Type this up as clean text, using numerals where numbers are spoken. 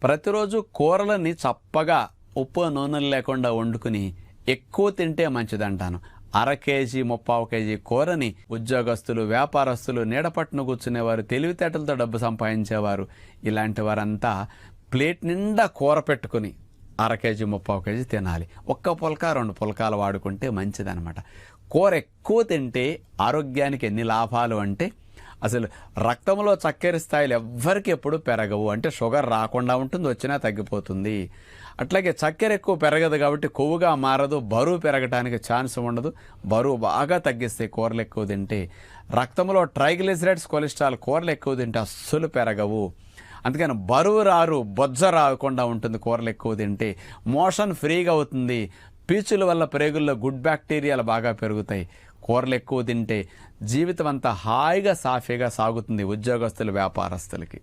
ప్రతిరోజు కూరలని చప్పగా ఉప్పు నూనెలు లేకుండా వండుకుని ఎక్కువ తింటే మంచిదంటాను. 1/2 కేజీ 3/4 కేజీ కూరని ఉద్యోగస్తులు, వ్యాపారస్తులు, నీడపట్టున కూర్చునేవారు, తెలివితేటలతో డబ్బు సంపాదించేవారు, ఇలాంటి వారంతా ప్లేట్ నిండా కూర పెట్టుకుని 1/2 కేజీ 3/4 కేజీ తినాలి. ఒక్క పుల్క 2 పుల్కాలు వాడుకుంటే మంచిదన్నమాట. కూర ఎక్కువ తింటే ఆరోగ్యానికి ఎన్ని లాభాలు అంటే, అసలు రక్తంలో చక్కెర స్థాయిలు ఎవ్వరికి ఎప్పుడు పెరగవు. అంటే షుగర్ రాకుండా ఉంటుంది, వచ్చినా తగ్గిపోతుంది. అట్లాగే చక్కెర ఎక్కువ పెరగదు కాబట్టి కొవ్వుగా మారదు, బరువు పెరగడానికి ఛాన్స్ ఉండదు. బరువు బాగా తగ్గిస్తాయి కూరలు ఎక్కువ తింటే. రక్తంలో ట్రైగ్లిసరైడ్స్, కొలెస్ట్రాల్ కూరలు ఎక్కువ తింటే అస్సలు పెరగవు. అందుకని బరువు రారు, బొజ్జ రాకుండా ఉంటుంది కూరలు ఎక్కువ తింటే. మోషన్ ఫ్రీగా అవుతుంది. పీచుల వల్ల ప్రేగుల్లో గుడ్ బ్యాక్టీరియాలు బాగా పెరుగుతాయి. కూరలు ఎక్కువ తింటే జీవితం అంతా హాయిగా సాఫీగా సాగుతుంది ఉద్యోగస్తులు, వ్యాపారస్తులకి.